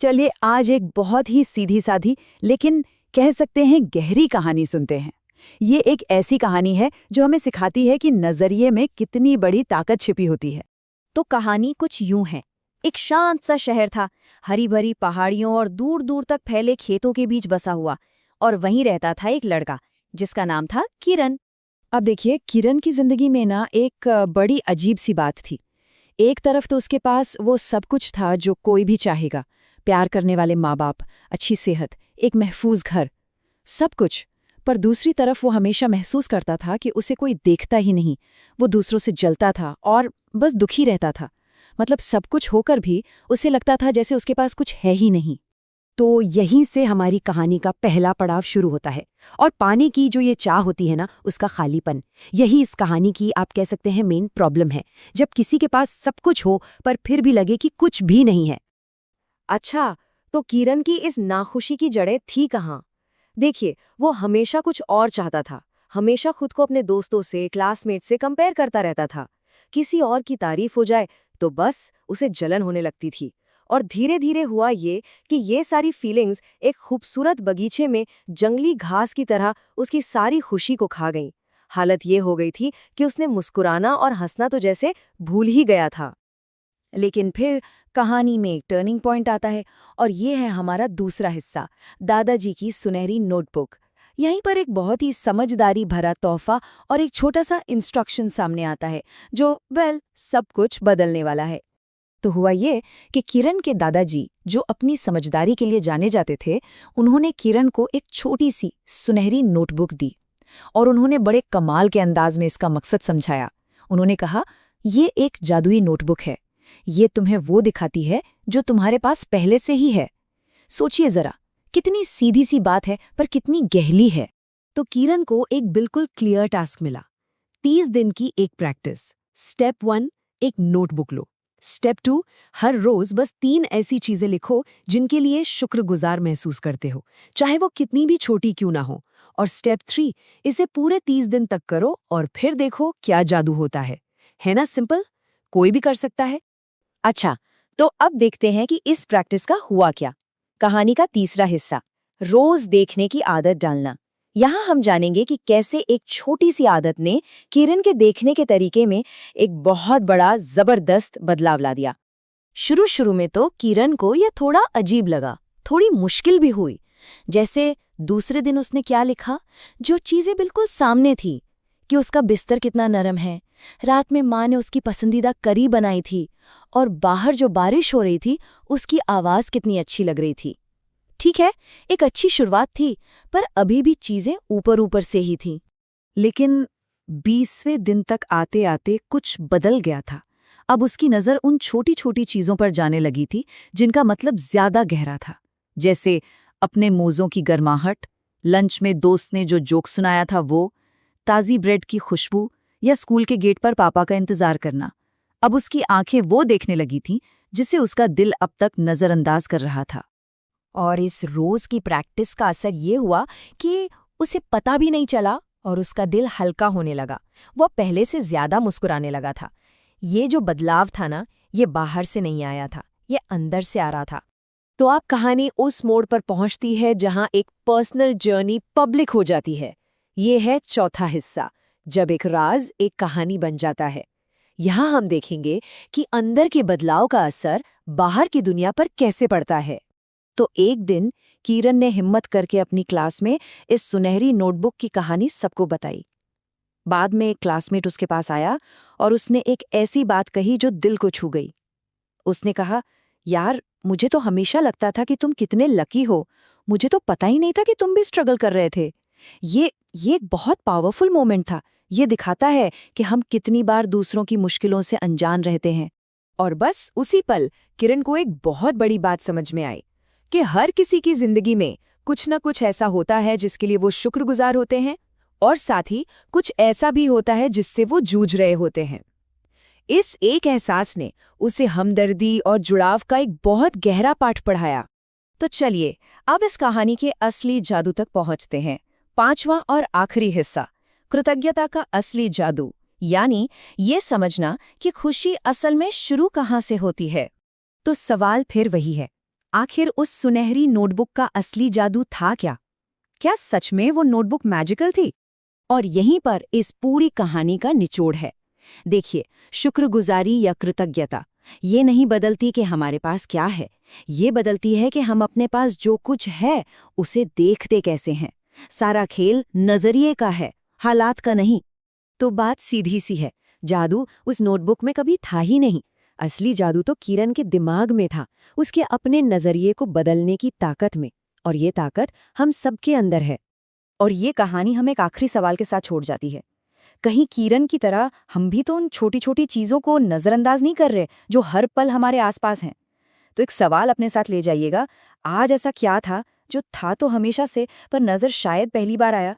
चलिए आज एक बहुत ही सीधी साधी लेकिन कह सकते हैं गहरी कहानी सुनते हैं। ये एक ऐसी कहानी है जो हमें सिखाती है कि नजरिए में कितनी बड़ी ताकत छिपी होती है। तो कहानी कुछ यूं है। एक शांत सा शहर था, हरी भरी पहाड़ियों और दूर दूर तक फैले खेतों के बीच बसा हुआ। और वहीं रहता था एक लड़का जिसका नाम था किरण। अब देखिए किरण की जिंदगी में ना एक बड़ी अजीब सी बात थी। एक तरफ तो उसके पास वो सब कुछ था जो कोई भी चाहेगा, प्यार करने वाले माँ बाप, अच्छी सेहत, एक महफूज घर, सब कुछ। पर दूसरी तरफ वो हमेशा महसूस करता था कि उसे कोई देखता ही नहीं। वो दूसरों से जलता था और बस दुखी रहता था। मतलब सब कुछ होकर भी उसे लगता था जैसे उसके पास कुछ है ही नहीं। तो यहीं से हमारी कहानी का पहला पड़ाव शुरू होता है। और पाने की जो ये चाह होती है ना, उसका खालीपन, यही इस कहानी की आप कह सकते हैं मेन प्रॉब्लम है। जब किसी के पास सब कुछ हो पर फिर भी लगे कि कुछ भी नहीं है। अच्छा, तो किरण की इस नाखुशी की जड़ें थी कहाँ? देखिए, वो हमेशा कुछ और चाहता था। हमेशा खुद को अपने दोस्तों से, क्लासमेट से कंपेयर करता रहता था। किसी और की तारीफ हो जाए तो बस उसे जलन होने लगती थी। और धीरे धीरे हुआ ये कि ये सारी फीलिंग्स एक खूबसूरत बगीचे में जंगली घास की तरह उसकी सारी खुशी को खा गईं। हालत ये हो गई थी कि उसने मुस्कुराना और हंसना तो जैसे भूल ही गया था। लेकिन फिर कहानी में एक टर्निंग पॉइंट आता है, और ये है हमारा दूसरा हिस्सा, दादाजी की सुनहरी नोटबुक। यहीं पर एक बहुत ही समझदारी भरा तोहफा और एक छोटा सा इंस्ट्रक्शन सामने आता है जो सब कुछ बदलने वाला है। तो हुआ ये कि किरण के दादाजी, जो अपनी समझदारी के लिए जाने जाते थे, उन्होंने किरण को एक छोटी सी सुनहरी नोटबुक दी। और उन्होंने बड़े कमाल के अंदाज में इसका मकसद समझाया। उन्होंने कहा, ये एक जादुई नोटबुक है। ये तुम्हें वो दिखाती है जो तुम्हारे पास पहले से ही है। सोचिए जरा, कितनी सीधी सी बात है पर कितनी गहरी है। तो किरण को एक बिल्कुल क्लियर टास्क मिला। 30 दिन की एक प्रैक्टिस। स्टेप 1, एक नोटबुक लो। स्टेप 2, हर रोज बस 3 ऐसी चीजें लिखो जिनके लिए शुक्रगुजार महसूस करते हो, चाहे वो कितनी भी छोटी क्यों ना हो। और स्टेप 3, इसे पूरे 30 दिन तक करो और फिर देखो क्या जादू होता है ना सिंपल? कोई भी कर सकता है। अच्छा, तो अब देखते हैं कि इस प्रैक्टिस का हुआ क्या। कहानी का तीसरा हिस्सा, रोज देखने की आदत डालना। यहाँ हम जानेंगे कि कैसे एक छोटी सी आदत ने किरण के देखने के तरीके में एक बहुत बड़ा जबरदस्त बदलाव ला दिया। शुरू शुरू में तो किरण को यह थोड़ा अजीब लगा, थोड़ी मुश्किल भी हुई। जैसे दूसरे दिन उसने क्या लिखा, जो चीजें बिल्कुल सामने थी, कि उसका बिस्तर कितना नरम है, रात में माँ ने उसकी पसंदीदा करी बनाई थी, और बाहर जो बारिश हो रही थी उसकी आवाज कितनी अच्छी लग रही थी। ठीक है, एक अच्छी शुरुआत थी, पर अभी भी चीजें ऊपर ऊपर से ही थीं। लेकिन 20वें दिन तक आते आते कुछ बदल गया था। अब उसकी नज़र उन छोटी छोटी चीज़ों पर जाने लगी थी जिनका मतलब ज्यादा गहरा था। जैसे अपने मोज़ों की गर्माहट, लंच में दोस्त ने जो जोक सुनाया था वो, ताज़ी ब्रेड की खुशबू, या स्कूल के गेट पर पापा का इंतजार करना। अब उसकी आंखें वो देखने लगी थीं जिसे उसका दिल अब तक नज़रअंदाज कर रहा था। और इस रोज की प्रैक्टिस का असर ये हुआ कि उसे पता भी नहीं चला और उसका दिल हल्का होने लगा। वो पहले से ज्यादा मुस्कुराने लगा था। ये जो बदलाव था ना, ये बाहर से नहीं आया था, ये अंदर से आ रहा था। तो अब कहानी उस मोड़ पर पहुंचती है जहां एक पर्सनल जर्नी पब्लिक हो जाती है। ये है चौथा हिस्सा, जब एक राज एक कहानी बन जाता है। यहाँ हम देखेंगे कि अंदर के बदलाव का असर बाहर की दुनिया पर कैसे पड़ता है। तो एक दिन किरण ने हिम्मत करके अपनी क्लास में इस सुनहरी नोटबुक की कहानी सबको बताई। बाद में एक क्लासमेट उसके पास आया और उसने एक ऐसी बात कही जो दिल को छू गई। उसने कहा, यार, मुझे तो हमेशा लगता था कि तुम कितने लकी हो। मुझे तो पता ही नहीं था कि तुम भी स्ट्रगल कर रहे थे। ये एक बहुत पावरफुल मोमेंट था। ये दिखाता है कि हम कितनी बार दूसरों की मुश्किलों से अनजान रहते हैं। और बस उसी पल किरण को एक बहुत बड़ी बात समझ में आई कि हर किसी की जिंदगी में कुछ न कुछ ऐसा होता है जिसके लिए वो शुक्रगुजार होते हैं, और साथ ही कुछ ऐसा भी होता है जिससे वो जूझ रहे होते हैं। इस एक एहसास ने उसे हमदर्दी और जुड़ाव का एक बहुत गहरा पाठ पढ़ाया। तो चलिए अब इस कहानी के असली जादू तक पहुंचते हैं। पांचवा और आखिरी हिस्सा, कृतज्ञता का असली जादू, यानी ये समझना कि खुशी असल में शुरू कहाँ से होती है। तो सवाल फिर वही है, आखिर उस सुनहरी नोटबुक का असली जादू था क्या? क्या सच में वो नोटबुक मैजिकल थी? और यहीं पर इस पूरी कहानी का निचोड़ है। देखिए, शुक्रगुजारी या कृतज्ञता ये नहीं बदलती कि हमारे पास क्या है, ये बदलती है कि हम अपने पास जो कुछ है उसे देखते कैसे हैं। सारा खेल नजरिए का है, हालात का नहीं। तो बात सीधी सी है, जादू उस नोटबुक में कभी था ही नहीं। असली जादू तो किरण के दिमाग में था, उसके अपने नजरिए को बदलने की ताकत में। और ये ताकत हम सबके अंदर है। और ये कहानी हमें एक आखिरी सवाल के साथ छोड़ जाती है। कहीं किरण की तरह हम भी तो उन छोटी छोटी चीजों को नजरअंदाज नहीं कर रहे जो हर पल हमारे आसपास हैं। तो एक सवाल अपने साथ ले जाइएगा, आज ऐसा क्या था जो था तो हमेशा से, पर नजर शायद पहली बार आया।